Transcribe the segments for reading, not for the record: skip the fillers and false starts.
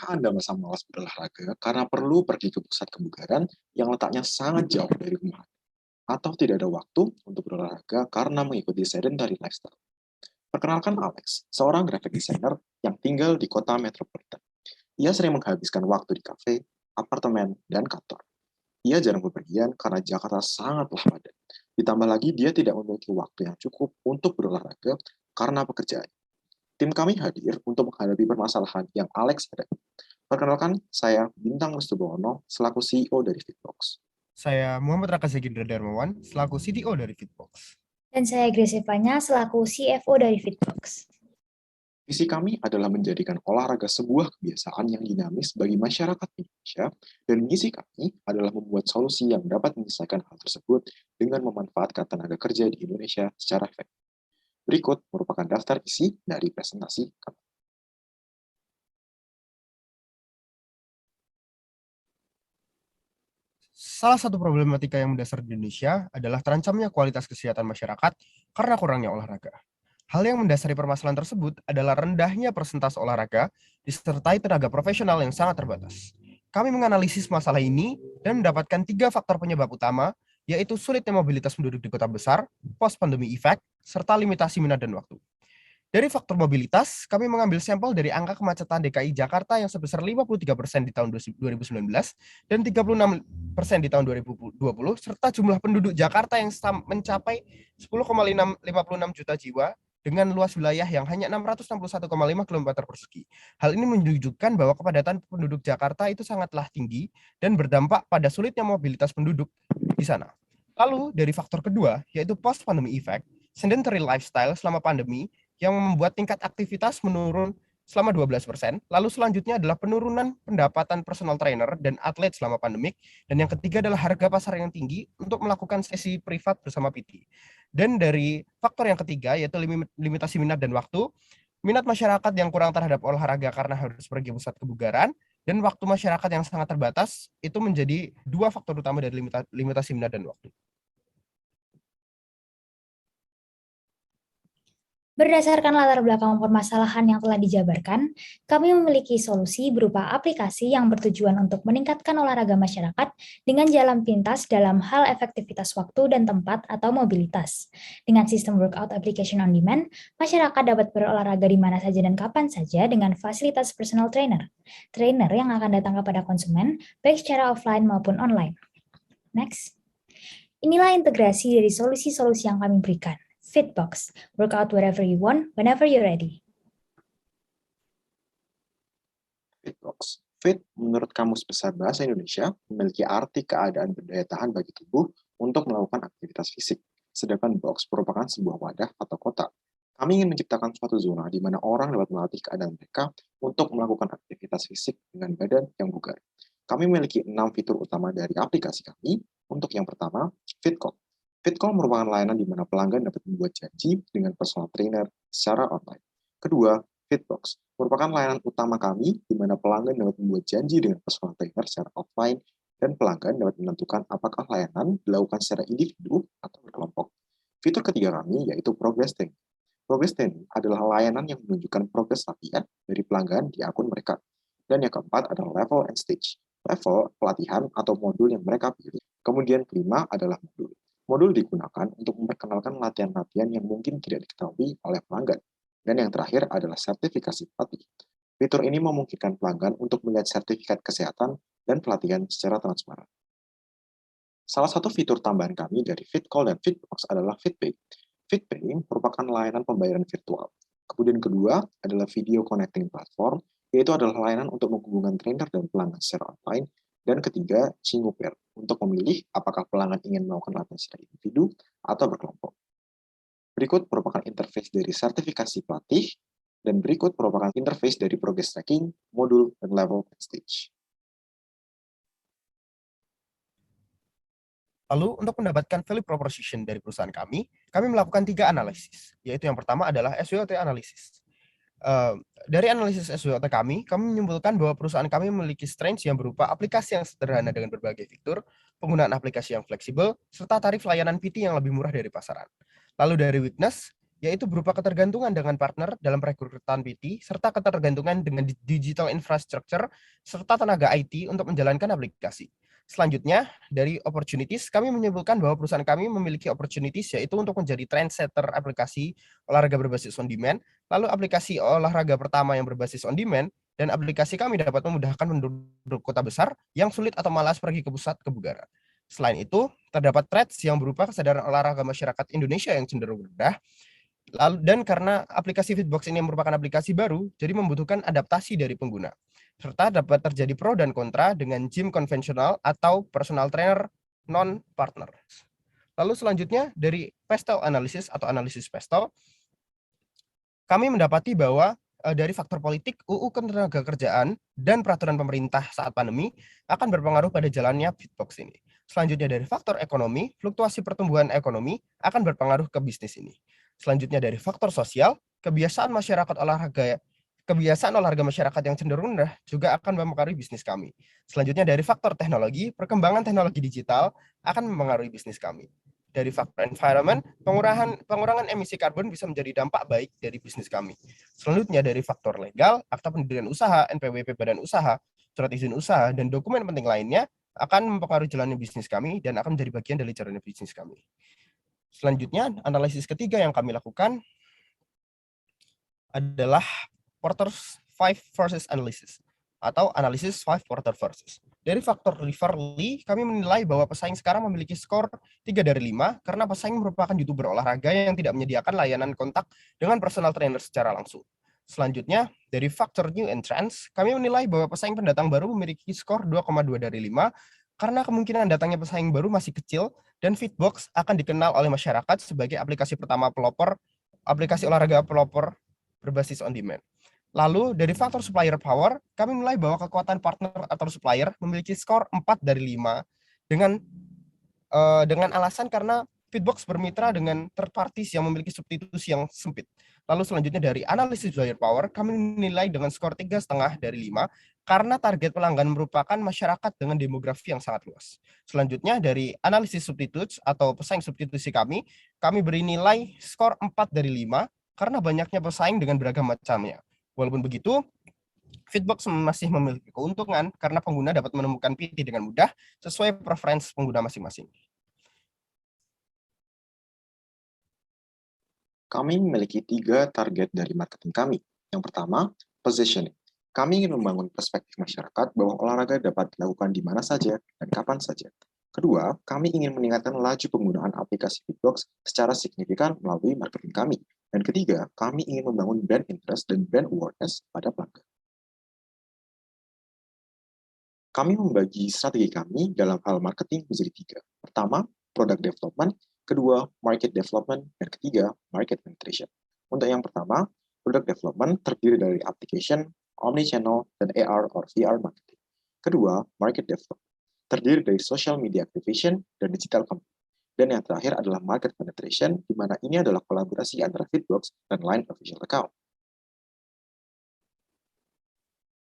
Apakah Anda merasa malas berolahraga karena perlu pergi ke pusat kebugaran yang letaknya sangat jauh dari rumah? Atau tidak ada waktu untuk berolahraga karena mengikuti sedentary lifestyle? Perkenalkan Alex, seorang graphic designer yang tinggal di kota metropolitan. Ia sering menghabiskan waktu di kafe, apartemen, dan kantor. Ia jarang bepergian karena Jakarta sangatlah padat. Ditambah lagi dia tidak memiliki waktu yang cukup untuk berolahraga karena pekerjaan. Tim kami hadir untuk menghadapi permasalahan yang Alex hadapi. Perkenalkan, saya Bintang Restubono selaku CEO dari Fitbox. Saya Muhammad Raka Zegindra Darmawan, selaku CTO dari Fitbox. Dan saya Grace Evanya selaku CFO dari Fitbox. Visi kami adalah menjadikan olahraga sebuah kebiasaan yang dinamis bagi masyarakat Indonesia, dan misi kami adalah membuat solusi yang dapat menyelesaikan hal tersebut dengan memanfaatkan tenaga kerja di Indonesia secara efektif. Berikut merupakan daftar isi dari presentasi kami. Salah satu problematika yang mendasar di Indonesia adalah terancamnya kualitas kesehatan masyarakat karena kurangnya olahraga. Hal yang mendasari permasalahan tersebut adalah rendahnya persentase olahraga disertai tenaga profesional yang sangat terbatas. Kami menganalisis masalah ini dan mendapatkan 3 faktor penyebab utama, yaitu sulitnya mobilitas penduduk di kota besar, post-pandemic effect, serta limitasi minat dan waktu. Dari faktor mobilitas, kami mengambil sampel dari angka kemacetan DKI Jakarta yang sebesar 53% di tahun 2019 dan 36% di tahun 2020, serta jumlah penduduk Jakarta yang mencapai 10,56 juta jiwa dengan luas wilayah yang hanya 661,5 km persegi. Hal ini menunjukkan bahwa kepadatan penduduk Jakarta itu sangatlah tinggi dan berdampak pada sulitnya mobilitas penduduk di sana. Lalu dari faktor kedua, yaitu post-pandemic effect, sedentary lifestyle selama pandemi yang membuat tingkat aktivitas menurun selama 12%. Lalu selanjutnya adalah penurunan pendapatan personal trainer dan atlet selama pandemik. Dan yang ketiga adalah harga pasar yang tinggi untuk melakukan sesi privat bersama PT. Dan dari faktor yang ketiga, yaitu limitasi minat dan waktu, minat masyarakat yang kurang terhadap olahraga karena harus pergi pusat kebugaran, dan waktu masyarakat yang sangat terbatas, itu menjadi 2 faktor utama dari limitasi minat dan waktu. Berdasarkan latar belakang permasalahan yang telah dijabarkan, kami memiliki solusi berupa aplikasi yang bertujuan untuk meningkatkan olahraga masyarakat dengan jalan pintas dalam hal efektivitas waktu dan tempat atau mobilitas. Dengan sistem workout application on demand, masyarakat dapat berolahraga di mana saja dan kapan saja dengan fasilitas personal trainer. Trainer yang akan datang kepada konsumen, baik secara offline maupun online. Next. Inilah integrasi dari solusi-solusi yang kami berikan. Fitbox, workout wherever you want, whenever you're ready. Fitbox. Fit, menurut Kamus Besar Bahasa Indonesia, memiliki arti keadaan berdaya tahan bagi tubuh untuk melakukan aktivitas fisik. Sedangkan box merupakan sebuah wadah atau kotak. Kami ingin menciptakan suatu zona di mana orang dapat melatih keadaan mereka untuk melakukan aktivitas fisik dengan badan yang bugar. Kami memiliki 6 fitur utama dari aplikasi kami. Untuk yang pertama, FitCall. FitCall merupakan layanan di mana pelanggan dapat membuat janji dengan personal trainer secara online. Kedua, Fitbox merupakan layanan utama kami di mana pelanggan dapat membuat janji dengan personal trainer secara offline dan pelanggan dapat menentukan apakah layanan dilakukan secara individu atau berkelompok. Fitur ketiga kami yaitu Progress Training. Progress Training adalah layanan yang menunjukkan progres latihan dari pelanggan di akun mereka. Dan yang keempat adalah Level and Stage. Level, pelatihan, atau modul yang mereka pilih. Kemudian kelima adalah modul. Modul digunakan untuk memperkenalkan latihan-latihan yang mungkin tidak diketahui oleh pelanggan. Dan yang terakhir adalah sertifikasi pelatih. Fitur ini memungkinkan pelanggan untuk melihat sertifikat kesehatan dan pelatihan secara transparan. Salah satu fitur tambahan kami dari FitCall dan Fitbox adalah FitPay. FitPay merupakan layanan pembayaran virtual. Kemudian kedua adalah video connecting platform, yaitu adalah layanan untuk menghubungkan trainer dan pelanggan secara online. Dan ketiga, Cinguper, untuk memilih apakah pelanggan ingin melakukan latihan secara individu atau berkelompok. Berikut merupakan interface dari sertifikasi pelatih, dan berikut merupakan interface dari progress tracking, modul, dan level and stage. Lalu, untuk mendapatkan value proposition dari perusahaan kami melakukan 3 analisis, yaitu yang pertama adalah SWOT analisis. Dari analisis SWOT kami menyimpulkan bahwa perusahaan kami memiliki strengths yang berupa aplikasi yang sederhana dengan berbagai fitur, penggunaan aplikasi yang fleksibel, serta tarif layanan PT yang lebih murah dari pasaran. Lalu dari weakness, yaitu berupa ketergantungan dengan partner dalam perekrutan PT, serta ketergantungan dengan digital infrastructure, serta tenaga IT untuk menjalankan aplikasi. Selanjutnya, dari opportunities, kami menyimpulkan bahwa perusahaan kami memiliki opportunities, yaitu untuk menjadi trendsetter aplikasi olahraga berbasis on demand, lalu aplikasi olahraga pertama yang berbasis on demand, dan aplikasi kami dapat memudahkan penduduk kota besar yang sulit atau malas pergi ke pusat kebugaran. Selain itu, terdapat threats yang berupa kesadaran olahraga masyarakat Indonesia yang cenderung rendah, dan karena aplikasi Fitbox ini merupakan aplikasi baru, jadi membutuhkan adaptasi dari pengguna. Serta dapat terjadi pro dan kontra dengan gym konvensional atau personal trainer non-partner. Lalu selanjutnya dari Pestel Analysis atau analisis Pestel, kami mendapati bahwa dari faktor politik, UU Ketenagakerjaan, dan peraturan pemerintah saat pandemi akan berpengaruh pada jalannya Fitbox ini. Selanjutnya dari faktor ekonomi, fluktuasi pertumbuhan ekonomi akan berpengaruh ke bisnis ini. Selanjutnya dari faktor sosial, kebiasaan olahraga masyarakat yang cenderung rendah juga akan mempengaruhi bisnis kami. Selanjutnya dari faktor teknologi, perkembangan teknologi digital akan mempengaruhi bisnis kami. Dari faktor environment, pengurangan emisi karbon bisa menjadi dampak baik dari bisnis kami. Selanjutnya dari faktor legal, akta pendirian usaha, NPWP badan usaha, surat izin usaha, dan dokumen penting lainnya akan mempengaruhi jalannya bisnis kami dan akan menjadi bagian dari jalannya bisnis kami. Selanjutnya, analisis ketiga yang kami lakukan adalah Porter's 5 versus analysis atau analisis 5 Porter versus. Dari faktor Riverly, kami menilai bahwa pesaing sekarang memiliki skor 3 dari 5 karena pesaing merupakan YouTuber olahraga yang tidak menyediakan layanan kontak dengan personal trainer secara langsung. Selanjutnya, dari faktor New Entrants, kami menilai bahwa pesaing pendatang baru memiliki skor 2,2 dari 5 karena kemungkinan datangnya pesaing baru masih kecil dan Fitbox akan dikenal oleh masyarakat sebagai aplikasi pertama aplikasi olahraga pelopor berbasis on demand. Lalu dari faktor supplier power, kami menilai bahwa kekuatan partner atau supplier memiliki skor 4 dari 5 dengan alasan karena Fitbox bermitra dengan third parties yang memiliki substitusi yang sempit. Lalu selanjutnya dari analisis supplier power, kami menilai dengan skor 3,5 dari 5 karena target pelanggan merupakan masyarakat dengan demografi yang sangat luas. Selanjutnya dari analisis substitutes atau pesaing substitusi kami beri nilai skor 4 dari 5 karena banyaknya pesaing dengan beragam macamnya. Walaupun begitu, Fitbox masih memiliki keuntungan karena pengguna dapat menemukan PT dengan mudah sesuai preferensi pengguna masing-masing. Kami memiliki 3 target dari marketing kami. Yang pertama, positioning. Kami ingin membangun perspektif masyarakat bahwa olahraga dapat dilakukan di mana saja dan kapan saja. Kedua, kami ingin meningkatkan laju penggunaan aplikasi Fitbox secara signifikan melalui marketing kami. Dan ketiga, kami ingin membangun brand interest dan brand awareness pada pelanggan. Kami membagi strategi kami dalam hal marketing menjadi 3. Pertama, product development. Kedua, market development. Dan ketiga, market penetration. Untuk yang pertama, product development terdiri dari application, omnichannel, dan AR or VR marketing. Kedua, market development terdiri dari social media activation dan digital campaign. Dan yang terakhir adalah market penetration, di mana ini adalah kolaborasi antara Fitbox dan Line official account.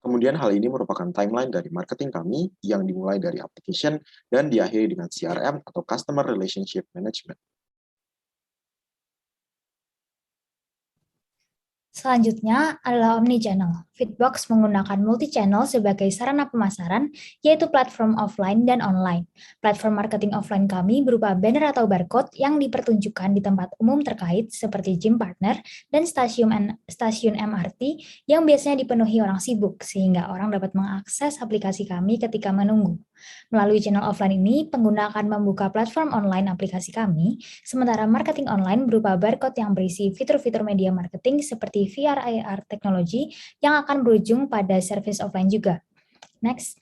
Kemudian hal ini merupakan timeline dari marketing kami yang dimulai dari application dan diakhiri dengan CRM atau Customer Relationship Management. Selanjutnya adalah omnichannel. Fitbox menggunakan multi-channel sebagai sarana pemasaran, yaitu platform offline dan online. Platform marketing offline kami berupa banner atau barcode yang dipertunjukkan di tempat umum terkait seperti gym partner dan stasiun MRT yang biasanya dipenuhi orang sibuk, sehingga orang dapat mengakses aplikasi kami ketika menunggu. Melalui channel offline ini, pengguna akan membuka platform online aplikasi kami, sementara marketing online berupa barcode yang berisi fitur-fitur media marketing seperti VR AR teknologi yang akan berujung pada service offline juga. Next.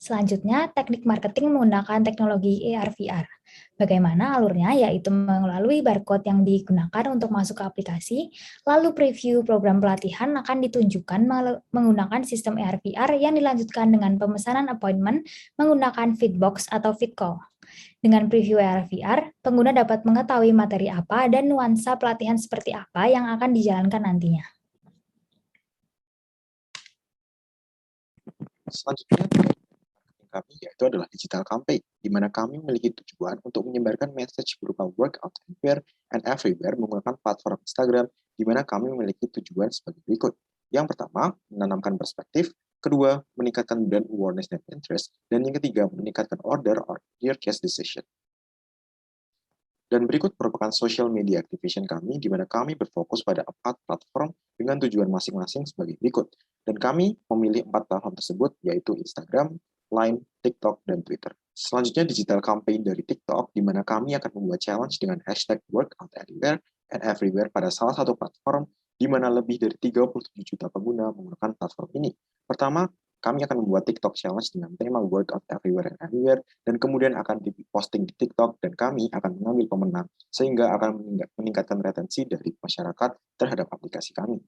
Selanjutnya, teknik marketing menggunakan teknologi AR VR. Bagaimana alurnya? Yaitu melalui barcode yang digunakan untuk masuk ke aplikasi, lalu preview program pelatihan akan ditunjukkan menggunakan sistem AR VR yang dilanjutkan dengan pemesanan appointment menggunakan Fitbox atau Fitcall. Dengan preview AR VR, pengguna dapat mengetahui materi apa dan nuansa pelatihan seperti apa yang akan dijalankan nantinya. Selanjutnya, kami yaitu adalah digital campaign, di mana kami memiliki tujuan untuk menyebarkan message berupa workout anywhere and everywhere menggunakan platform Instagram, di mana kami memiliki tujuan sebagai berikut. Yang pertama, menanamkan perspektif. Kedua, meningkatkan brand awareness dan interest. Dan yang ketiga, meningkatkan order or purchase decision. Dan berikut merupakan social media activation kami, di mana kami berfokus pada 4 platform dengan tujuan masing-masing sebagai berikut. Dan kami memilih 4 platform tersebut, yaitu Instagram, Line, TikTok, dan Twitter. Selanjutnya, digital campaign dari TikTok, di mana kami akan membuat challenge dengan hashtag workout anywhere and everywhere pada salah satu platform, di mana lebih dari 37 juta pengguna menggunakan platform ini. Pertama, kami akan membuat TikTok challenge dengan tema workout everywhere and anywhere, dan kemudian akan diposting di TikTok, dan kami akan mengambil pemenang, sehingga akan meningkatkan retensi dari masyarakat terhadap aplikasi kami.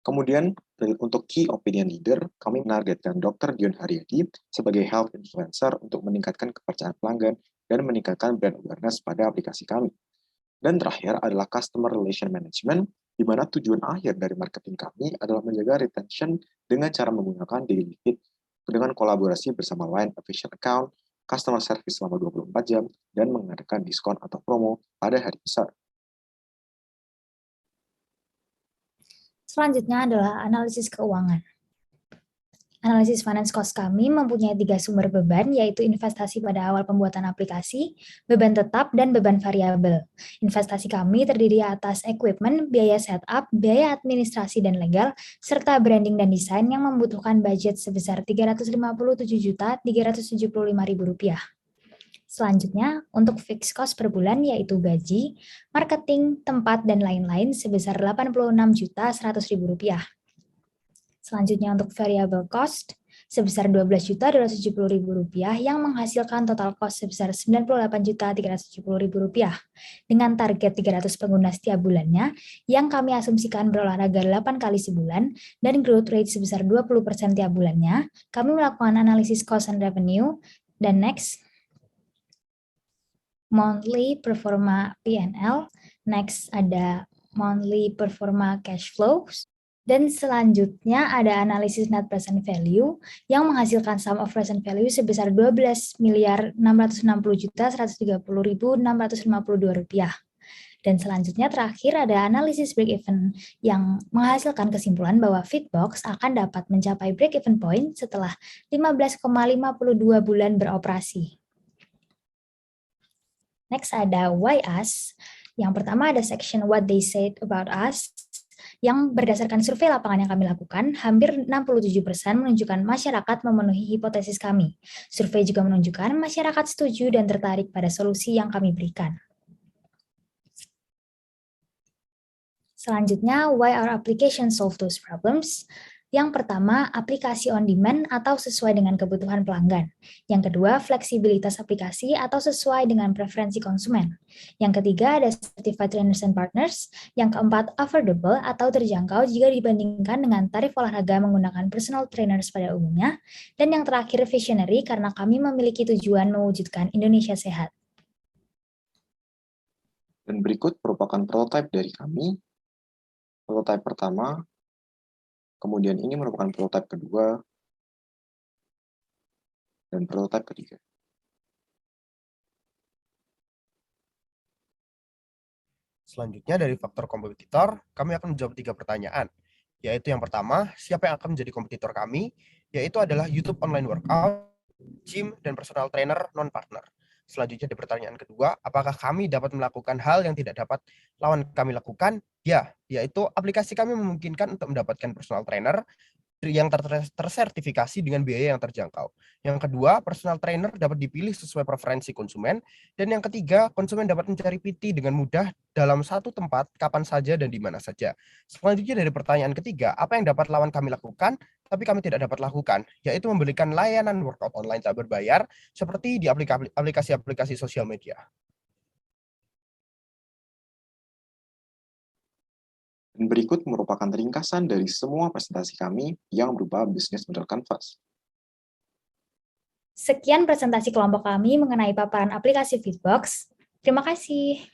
Kemudian, untuk key opinion leader, kami menargetkan Dr. Dion Haryadi sebagai health influencer untuk meningkatkan kepercayaan pelanggan dan meningkatkan brand awareness pada aplikasi kami. Dan terakhir adalah customer relation management, di mana tujuan akhir dari marketing kami adalah menjaga retention dengan cara menggunakan daily feed dengan kolaborasi bersama Line official account, customer service selama 24 jam, dan mengadakan diskon atau promo pada hari besar. Selanjutnya adalah analisis keuangan. Analisis finance cost kami mempunyai 3 sumber beban, yaitu investasi pada awal pembuatan aplikasi, beban tetap, dan beban variabel. Investasi kami terdiri atas equipment, biaya setup, biaya administrasi dan legal, serta branding dan desain yang membutuhkan budget sebesar Rp357.375.000. Selanjutnya, untuk fixed cost per bulan yaitu gaji, marketing, tempat, dan lain-lain sebesar Rp86.100.000. Selanjutnya untuk variable cost sebesar Rp12.270.000 yang menghasilkan total cost sebesar Rp98.370.000 dengan target 300 pengguna setiap bulannya yang kami asumsikan berolahraga 8 kali sebulan dan growth rate sebesar 20% tiap bulannya. Kami melakukan analisis cost and revenue. Dan next, monthly performa P&L. Next ada monthly performa cash flows. Dan selanjutnya ada analisis net present value yang menghasilkan sum of present value sebesar Rp12.660.130.652. Dan selanjutnya terakhir ada analisis break-even yang menghasilkan kesimpulan bahwa Fitbox akan dapat mencapai break-even point setelah 15,52 bulan beroperasi. Next ada Why Us. Yang pertama ada section What They Said About Us, yang berdasarkan survei lapangan yang kami lakukan, hampir 67% menunjukkan masyarakat memenuhi hipotesis kami. Survei juga menunjukkan masyarakat setuju dan tertarik pada solusi yang kami berikan. Selanjutnya, why our application solve those problems? Yang pertama, aplikasi on demand atau sesuai dengan kebutuhan pelanggan. Yang kedua, fleksibilitas aplikasi atau sesuai dengan preferensi konsumen. Yang ketiga, ada certified trainers and partners. Yang keempat, affordable atau terjangkau jika dibandingkan dengan tarif olahraga menggunakan personal trainers pada umumnya. Dan yang terakhir, visionary karena kami memiliki tujuan mewujudkan Indonesia sehat. Dan berikut merupakan prototipe dari kami. Prototipe pertama, kemudian ini merupakan prototipe kedua, dan prototipe ketiga. Selanjutnya dari faktor kompetitor, kami akan menjawab 3 pertanyaan, yaitu yang pertama, siapa yang akan menjadi kompetitor kami, yaitu adalah YouTube online workout, gym, dan personal trainer non-partner. Selanjutnya di pertanyaan kedua, apakah kami dapat melakukan hal yang tidak dapat lawan kami lakukan? Ya, yaitu aplikasi kami memungkinkan untuk mendapatkan personal trainer yang tersertifikasi dengan biaya yang terjangkau. Yang kedua, personal trainer dapat dipilih sesuai preferensi konsumen. Dan yang ketiga, konsumen dapat mencari PT dengan mudah dalam satu tempat, kapan saja dan di mana saja. Selanjutnya dari pertanyaan ketiga, apa yang dapat lawan kami lakukan, tapi kami tidak dapat lakukan, yaitu memberikan layanan workout online tak berbayar, seperti di aplikasi-aplikasi sosial media. Dan berikut merupakan ringkasan dari semua presentasi kami yang berupa Business Model Canvas. Sekian presentasi kelompok kami mengenai paparan aplikasi Fitbox. Terima kasih.